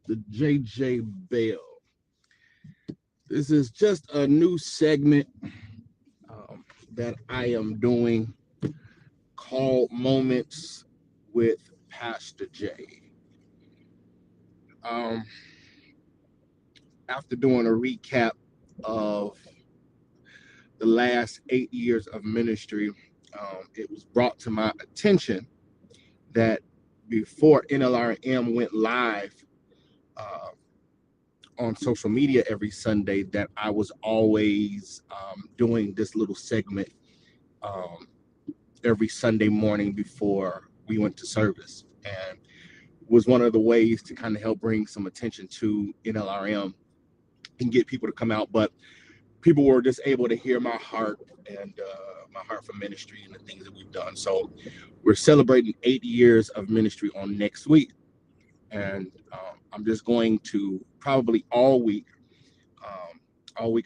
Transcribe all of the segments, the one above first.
Pastor J.J. Bell. This is just a new segment that I am doing called Moments with Pastor J. After doing a recap of the last 8 years of ministry, it was brought to my attention that before NLRM went live on social media every Sunday, that I was always doing this little segment every Sunday morning before we went to service, and was one of the ways to kind of help bring some attention to NLRM and get people to come out. But people were just able to hear my heart and my heart for ministry and the things that we've done. So we're celebrating 8 years of ministry on next week. And I'm just going to probably all week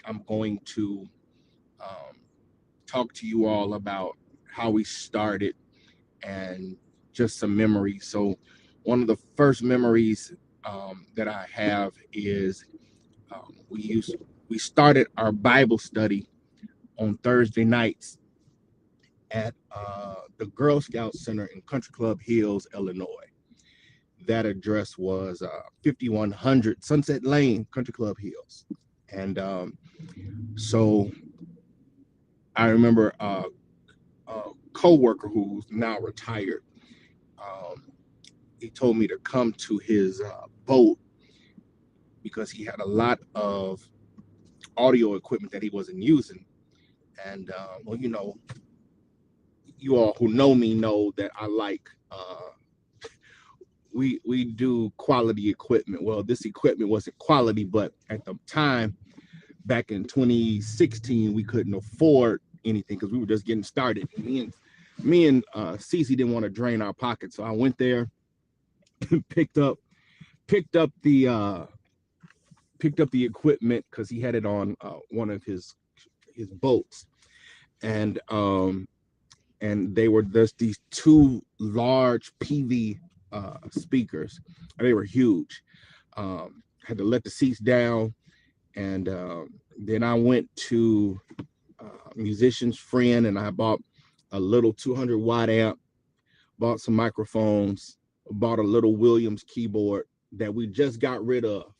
I'm going to talk to you all about how we started and just some memories. So one of the first memories that I have is we started our Bible study on Thursday nights at the Girl Scout Center in Country Club Hills, Illinois. That address was 5100 Sunset Lane, Country Club Hills. And so I remember a co-worker who's now retired, he told me to come to his boat because he had a lot of audio equipment that he wasn't using. And well, you all who know me know that I like we do quality equipment. Well, this equipment wasn't quality, but at the time, back in 2016, we couldn't afford anything because we were just getting started. Me and Cece didn't want to drain our pockets, so I went there and picked up the equipment because he had it on one of his boats, and they were just these two large PV speakers. They were huge. Had to let the seats down, and then I went to Musician's Friend, and I bought a little 200 watt amp, bought some microphones, bought a little Williams keyboard that we just got rid of.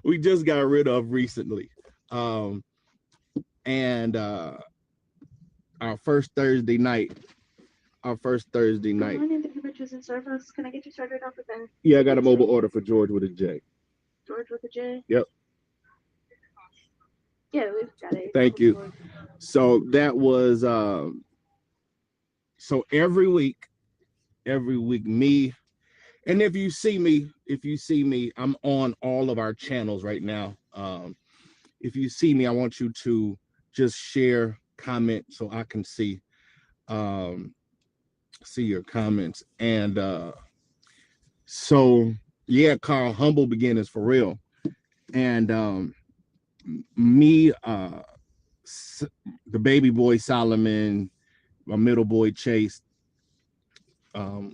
We just got rid of recently. And our first Thursday night. Good morning, thank you for choosing service. Can I get you started off with that? Yeah, I got a mobile order for George with a J. George with a J? Yep. Yeah, we've got it. Thank you. So that was so every week me, and if you see me, I'm on all of our channels right now. If you see me, I want you to just share, comment so I can see your comments. And so yeah, Carl, humble beginnings for real. And me, the baby boy Solomon, my middle boy Chase,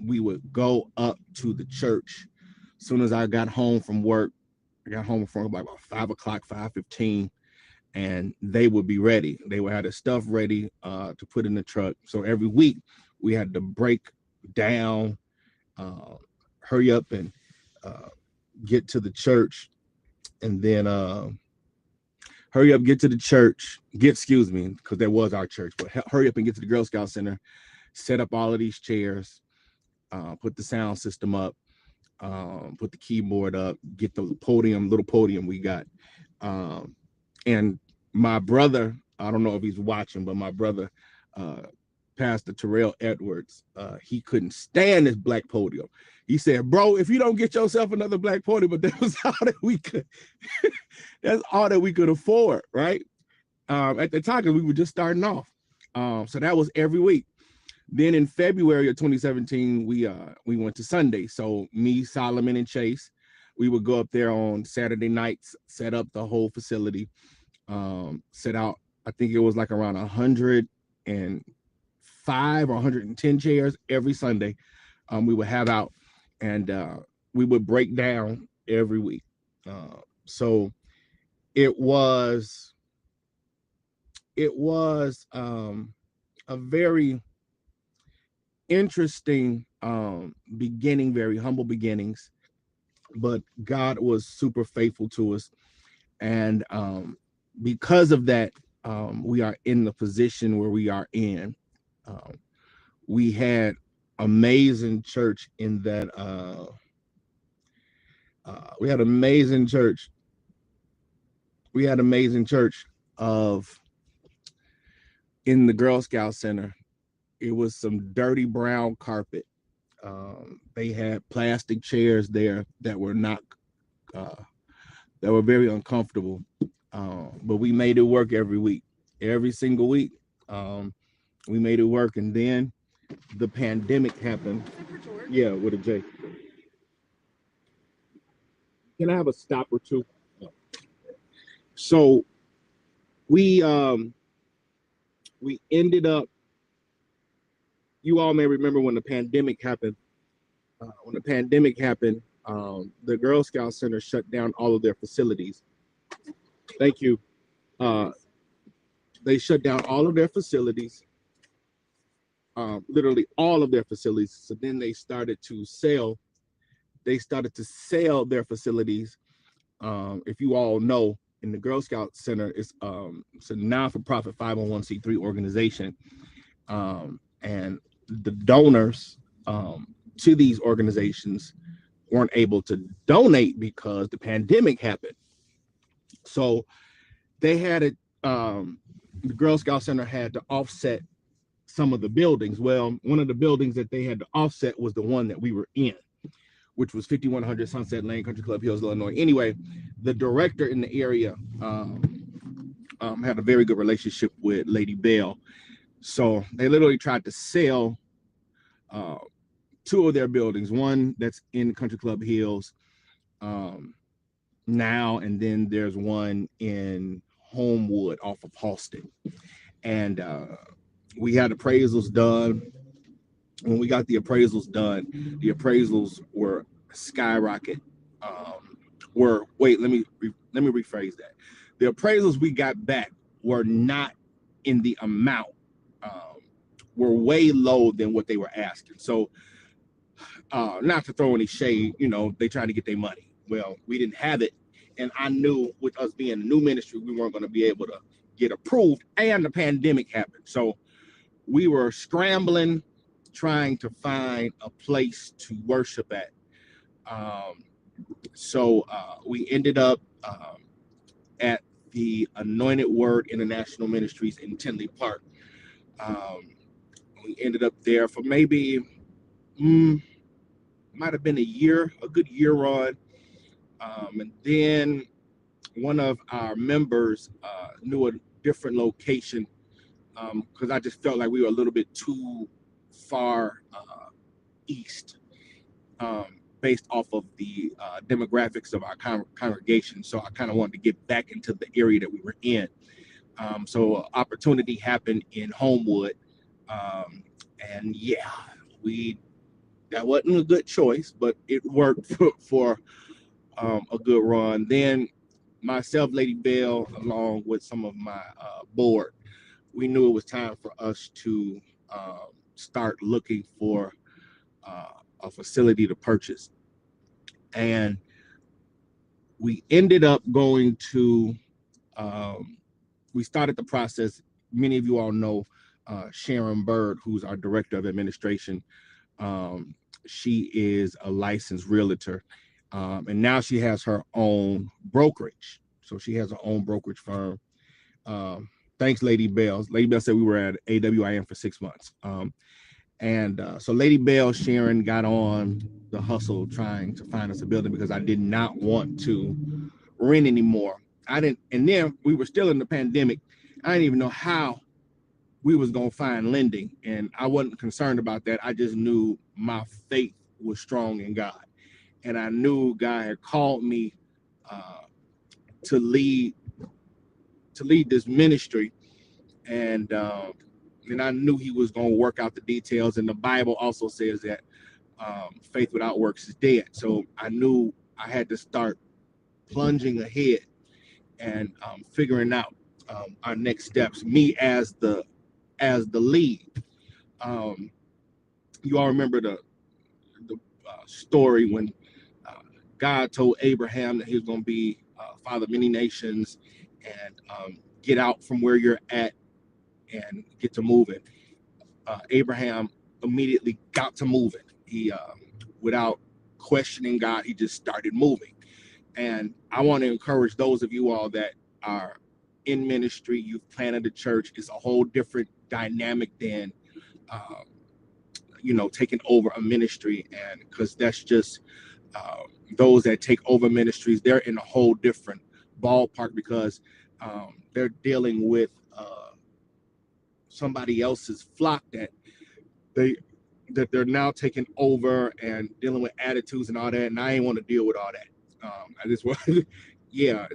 we would go up to the church as soon as I got home from work. I got home from about 5 o'clock, 5:15, and they would be ready. They would have the stuff ready to put in the truck. So every week we had to break down, hurry up and get to the church, and then hurry up, get to the church, because there was our church, but hurry up and get to the Girl Scout Center, set up all of these chairs, put the sound system up, put the keyboard up, get the little podium we got. And my brother, I don't know if he's watching, but my brother, Pastor Terrell Edwards, he couldn't stand this black podium. He said, bro, if you don't get yourself another black podium, but that was all that we could, that's all that we could afford, right? At the time, because we were just starting off. So that was every week. Then in February of 2017, we went to Sunday. So me, Solomon, and Chase, we would go up there on Saturday nights, set up the whole facility, set out, I think it was like around 105 or 110 chairs every Sunday. We would have out, and we would have 2 or 3 chairs. And then we would have 2 or 3 chairs every Sunday. And then we would have 2 or 3 chairs every Sunday. We would have out, and we would have 2 or 3 chairs every Sunday. We would have out, and we would have 2 or 3 chairs every Sunday. We would have we would break down every week. So it was a very interesting beginning, very humble beginnings, but God was super faithful to us, and because of that, we are in the position where we are in. Um, we had amazing church in that. We had amazing church. We had amazing church of in the Girl Scout Center. It was some dirty brown carpet. They had plastic chairs there that were not uh, that were very uncomfortable. But we made it work every week, every single week. We made it work, and then the pandemic happened. Yeah, with a J. Can I have a stop or two? So we ended up. You all may remember when the pandemic happened. The Girl Scout Center shut down all of their facilities. Thank you. Uh, they shut down all of their facilities, literally all of their facilities. So then they started to sell. They started to sell their facilities. If you all know, in the Girl Scout Center, it's a non-for-profit 501c3 organization, and the donors to these organizations weren't able to donate because the pandemic happened. So they had it. The Girl Scout Center had to offset some of the buildings. Well, one of the buildings that they had to offset was the one that we were in, which was 5100 Sunset Lane, Country Club Hills, Illinois. Anyway, the director in the area had a very good relationship with Lady Bell. So they literally tried to sell two of their buildings, one that's in Country Club Hills now, and then there's one in Homewood off of Halston. And we had appraisals done. When we got the appraisals done, the appraisals were skyrocket. Let me rephrase that. The appraisals we got back were not in the amount, were way low than what they were asking. So not to throw any shade, they tried to get their money. Well, we didn't have it, and I knew with us being a new ministry, we weren't going to be able to get approved, and the pandemic happened. So we were scrambling, trying to find a place to worship at. So we ended up at the Anointed Word International Ministries in Tinley Park. We ended up there for maybe, might have been a good year run. And then one of our members knew a different location because I just felt like we were a little bit too far east based off of the demographics of our congregation. So I kind of wanted to get back into the area that we were in. So opportunity happened in Homewood. And yeah, that wasn't a good choice, but it worked for a good run. Then myself, Lady Bell, along with some of my board, we knew it was time for us to start looking for a facility to purchase. And we ended up going to, we started the process. Many of you all know Sharon Bird, who's our director of administration. She is a licensed realtor. And now she has her own brokerage. So she has her own brokerage firm. Thanks, Lady Bell. Lady Bell said we were at AWIM for 6 months. So Lady Bell, Sharon got on the hustle trying to find us a building because I did not want to rent anymore. And then we were still in the pandemic. I didn't even know how we was going to find lending. And I wasn't concerned about that. I just knew my faith was strong in God. And I knew God had called me to lead this ministry. And I knew he was going to work out the details. And the Bible also says that faith without works is dead. So I knew I had to start plunging ahead and figuring out our next steps. Me as the lead. Um, you all remember the story when uh, God told Abraham that he was going to be father of many nations, and get out from where you're at and get to moving. Abraham immediately got to moving. He, without questioning God, he just started moving. And I want to encourage those of you all that are in ministry, you've planted a church. It's a whole different dynamic than, um, taking over a ministry. And because that's just uh, those that take over ministries, they're in a whole different ballpark because they're dealing with somebody else's flock they they're now taking over and dealing with attitudes and all that. And I ain't want to deal with all that. I just want, yeah,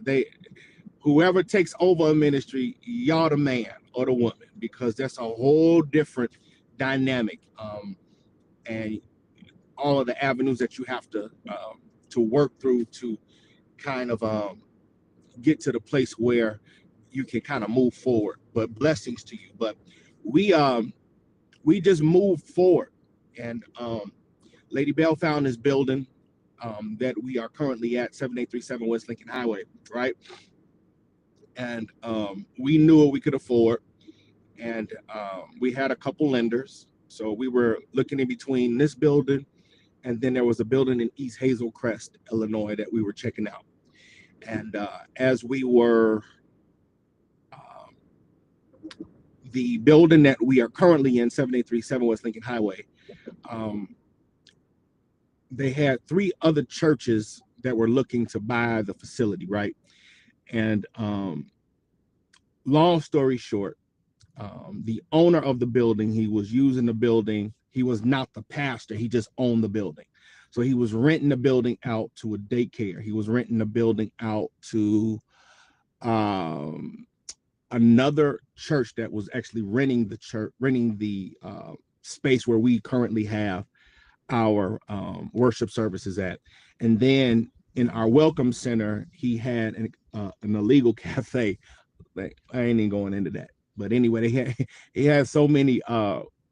whoever takes over a ministry, y'all the man or the woman, because that's a whole different dynamic. And all of the avenues that you have to work through to kind of get to the place where you can kind of move forward. But blessings to you. But we just moved forward, and Lady Bell found this building that we are currently at, 7837 West Lincoln Highway, right? And we knew what we could afford, and we had a couple lenders. So we were looking in between this building, and then there was a building in East Hazel Crest, Illinois, that we were checking out. And as we were, the building that we are currently in, 7837 West Lincoln Highway, they had 3 other churches that were looking to buy the facility, right? And long story short, the owner of the building, he was using the building. He was not the pastor. He just owned the building. So he was renting the building out to a daycare. He was renting the building out to another church that was actually renting the space where we currently have our worship services at. And then in our welcome center, he had an illegal cafe. Like, I ain't even going into that. But anyway, he had so many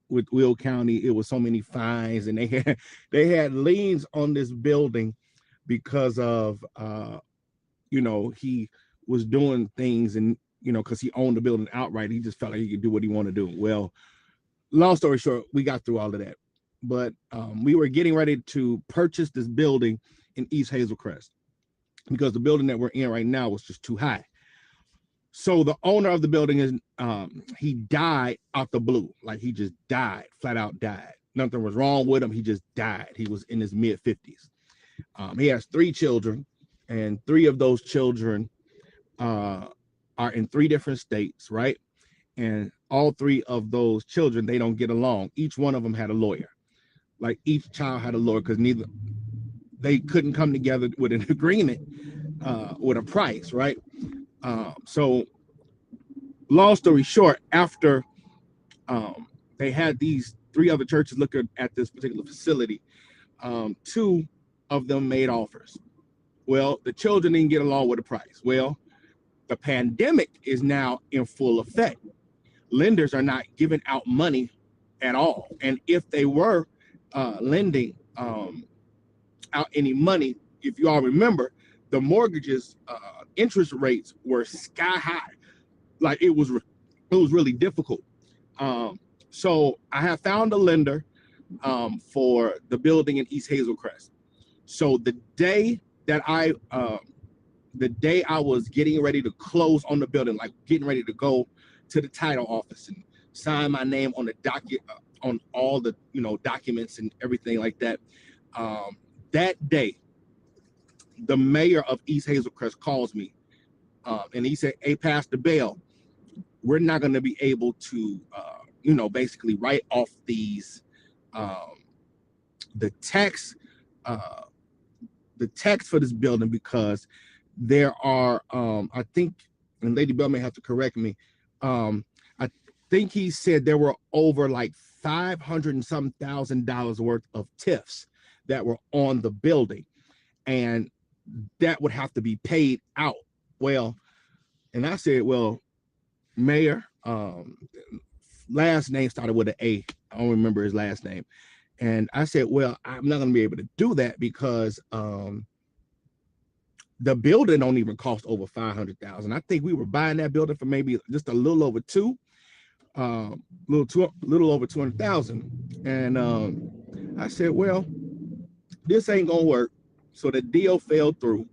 with Will County, it was so many fines, and they had liens on this building because of he was doing things, and because he owned the building outright, he just felt like he could do what he wanted to do. Well, long story short, we got through all of that, but we were getting ready to purchase this building in East Hazel Crest because the building that we're in right now was just too high. So the owner of the building is he died out the blue. Like, he just died, flat out died. Nothing was wrong with him. He just died. He was in his mid-50s. He has 3 children, and 3 of those children are in 3 different states, right? And all 3 of those children, they don't get along. Each one of them had a lawyer. Like, each child had a lawyer because they couldn't come together with an agreement with a price, right? So long story short, after they had these 3 other churches looking at this particular facility, 2 of them made offers. Well, the children didn't get along with the price. Well, the pandemic is now in full effect. Lenders are not giving out money at all. And if they were lending out any money, if you all remember, the mortgages interest rates were sky high. Like, it was really difficult. So I have found a lender for the building in East Hazel Crest. So the day I was getting ready to close on the building, like getting ready to go to the title office and sign my name on the docket, on all the documents and everything like that, that day, the mayor of East Hazel Crest calls me, and he said, "Hey, Pastor Bell, we're not going to be able to, basically write off these, the tax for this building because there are, I think, and Lady Bell may have to correct me, I think he said there were over like $500 and some $1,000 worth of TIFs that were on the building, and that would have to be paid out. Well, and I said, well, Mayor, last name started with an A. I don't remember his last name. And I said, well, I'm not going to be able to do that because the building don't even cost over $500,000. I think we were buying that building for maybe just a little over little over 200,000. And I said, well, this ain't gonna work. So the deal fell through.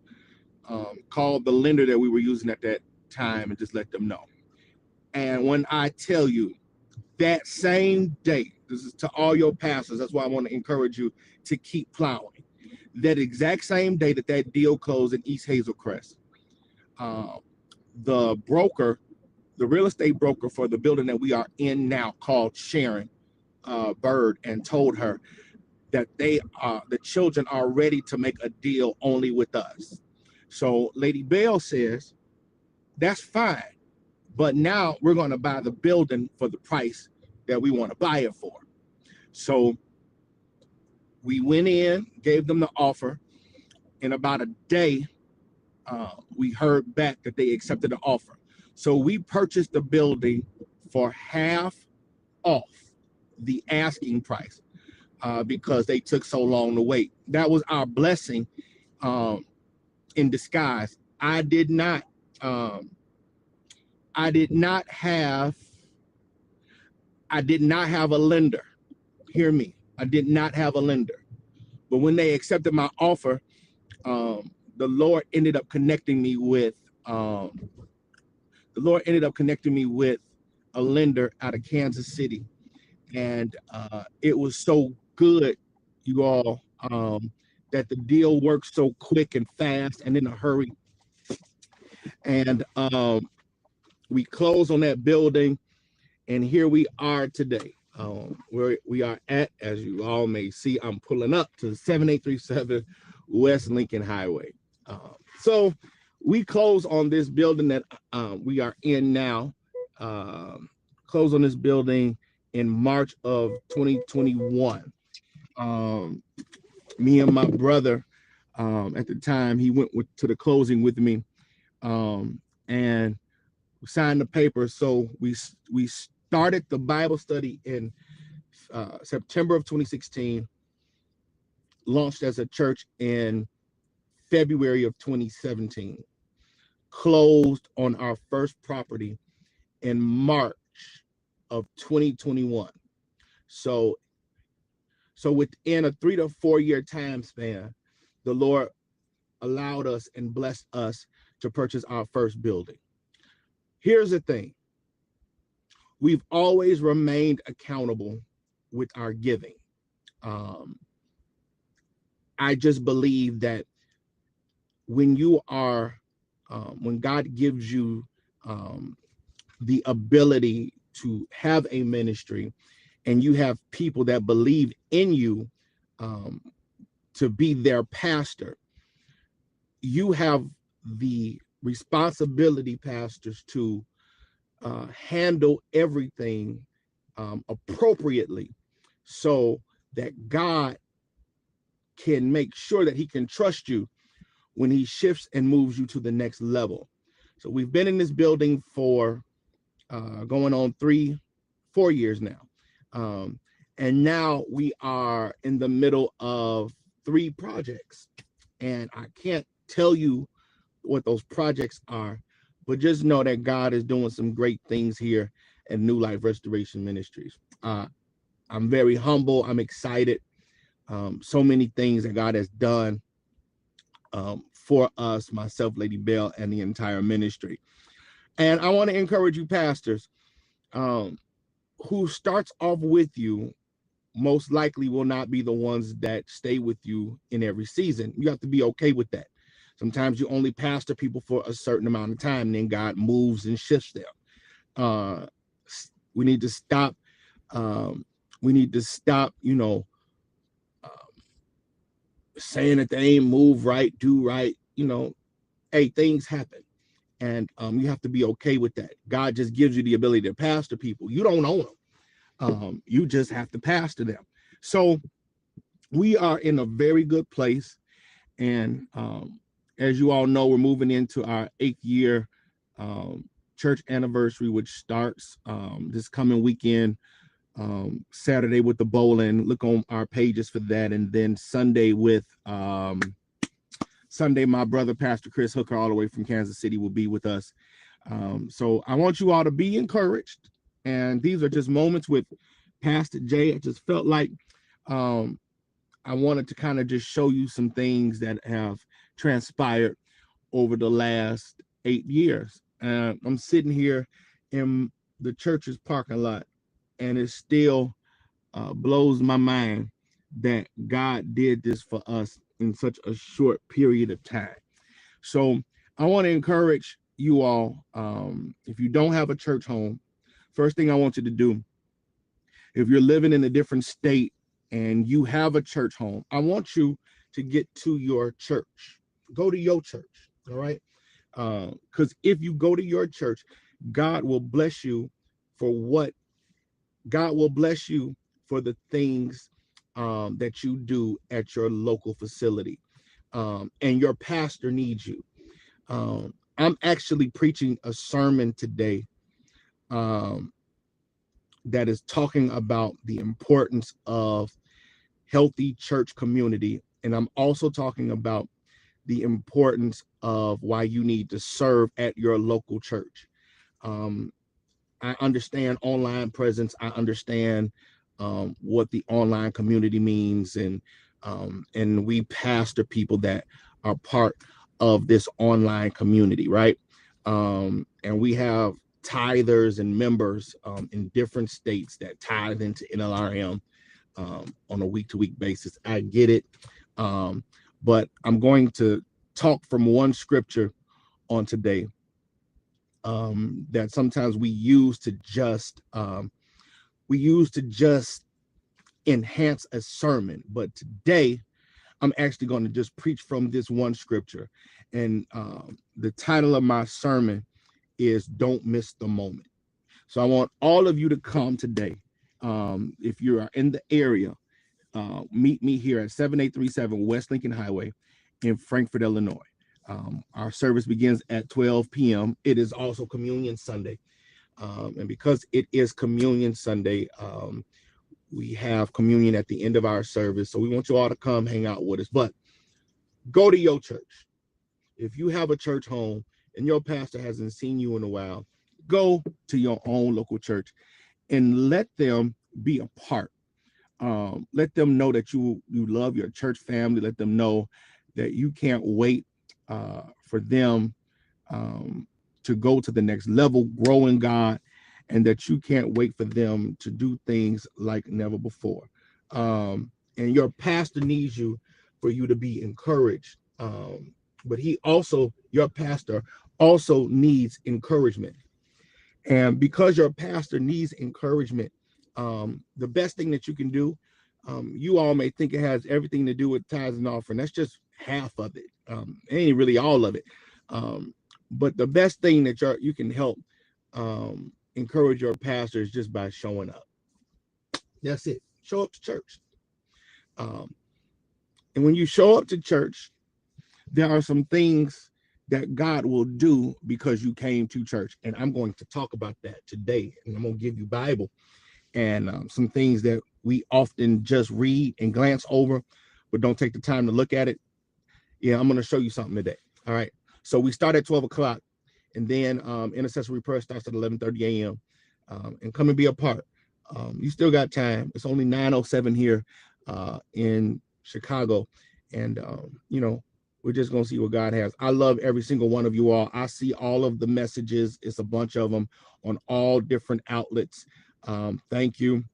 Called the lender that we were using at that time and just let them know. And when I tell you that same day, this is to all your pastors, that's why I want to encourage you to keep plowing. That exact same day that deal closed in East Hazel Crest, the broker, the real estate broker for the building that we are in now, called Sharon Bird, and told her that the children are ready to make a deal only with us. So Lady Bell says, that's fine, but now we're going to buy the building for the price that we want to buy it for. So we went in, gave them the offer. In about a day, we heard back that they accepted the offer. So we purchased the building for half off the asking price because they took so long to wait. That was our blessing in disguise. I did not have a lender. Hear me. I did not have a lender. But when they accepted my offer, the Lord ended up connecting me with a lender out of Kansas City. And it was so good, you all, that the deal worked so quick and fast and in a hurry. And we closed on that building, and here we are today. Where we are at, as you all may see, I'm pulling up to 7837 West Lincoln Highway. So we close on this building that we are in now. Close on this building in March of 2021. Me and my brother, at the time, he went to the closing with me, and signed the paper. So we started the Bible study in September of 2016, launched as a church in February of 2017, closed on our first property in March of 2021. So within a 3 to 4 year time span, the Lord allowed us and blessed us to purchase our first building. Here's the thing. We've always remained accountable with our giving. I just believe that when God gives you the ability to have a ministry, and you have people that believe in you to be their pastor, you have the responsibility, pastors, to handle everything appropriately so that God can make sure that he can trust you when he shifts and moves you to the next level. So we've been in this building for going on 3-4 years now. And now we are in the middle of 3 projects. And I can't tell you what those projects are, but just know that God is doing some great things here at New Life Restoration Ministries. I'm very humble. I'm excited. So many things that God has done for us, myself, Lady Bell, and the entire ministry. And I want to encourage you, pastors, who starts off with you most likely will not be the ones that stay with you in every season. You have to be okay with that. Sometimes you only pastor people for a certain amount of time, and then God moves and shifts them. We need to stop. Saying that they ain't move right, do right. Hey, things happen. And you have to be okay with that. God just gives you the ability to pastor people. You don't own them. You just have to pastor them. So we are in a very good place. And as you all know, we're moving into our 8th year church anniversary, which starts this coming weekend, Saturday with the bowling. Look on our pages for that. And then Sunday with Sunday, my brother, Pastor Chris Hooker, all the way from Kansas City, will be with us. So I want you all to be encouraged. And these are just moments with Pastor Jay. I just felt like I wanted to kind of just show you some things that have transpired over the last 8 years. I'm sitting here in the church's parking lot, and it still blows my mind that God did this for us in such a short period of time. So I want to encourage you all, if you don't have a church home, first thing I want you to do, if you're living in a different state and you have a church home, I want you to get to your church. Go to your church, all right? Because if you go to your church, God will bless you for the things that you do at your local facility. And your pastor needs you. I'm actually preaching a sermon today that is talking about the importance of healthy church community. And I'm also talking about the importance of why you need to serve at your local church. I understand online presence. I understand what the online community means. And we pastor people that are part of this online community, right? And we have tithers and members in different states that tithe into NLRM on a week-to-week basis. I get it. But I'm going to talk from one scripture on today that sometimes we use to just enhance a sermon. But today, I'm actually going to just preach from this one scripture. And the title of my sermon is Don't Miss the Moment. So I want all of you to come today. If you are in the area, meet me here at 7837 West Lincoln Highway in Frankfort, Illinois. Our service begins at 12 p.m. It is also Communion Sunday. And because it is Communion Sunday, we have communion at the end of our service. So we want you all to come hang out with us. But go to your church. If you have a church home and your pastor hasn't seen you in a while, go to your own local church and let them be a part. Let them know that you love your church family. Let them know that you can't wait for them to go to the next level, grow in God, and that you can't wait for them to do things like never before. And your pastor needs you for you to be encouraged. But your pastor also needs encouragement. And because your pastor needs encouragement, the best thing that you can do, you all may think it has everything to do with tithes and offering. That's just half of it. It ain't really all of it. But the best thing that you can help encourage your pastor is just by showing up. That's it. Show up to church. And when you show up to church, there are some things that God will do because you came to church. And I'm going to talk about that today. And I'm going to give you Bible and some things that we often just read and glance over, but don't take the time to look at it. Yeah, I'm going to show you something today. All right. So we start at 12 o'clock, and then intercessory prayer starts at 11:30 a.m. And come and be a part. You still got time. It's only 9:07 here in Chicago. And, we're just going to see what God has. I love every single one of you all. I see all of the messages. It's a bunch of them on all different outlets. Thank you.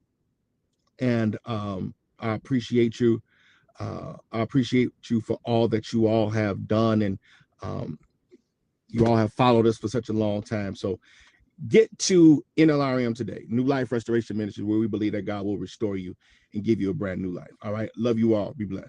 And I appreciate you. I appreciate you for all that you all have done. And you all have followed us for such a long time. So get to NLRM today, New Life Restoration Ministry, where we believe that God will restore you and give you a brand new life. All right. Love you all. Be blessed.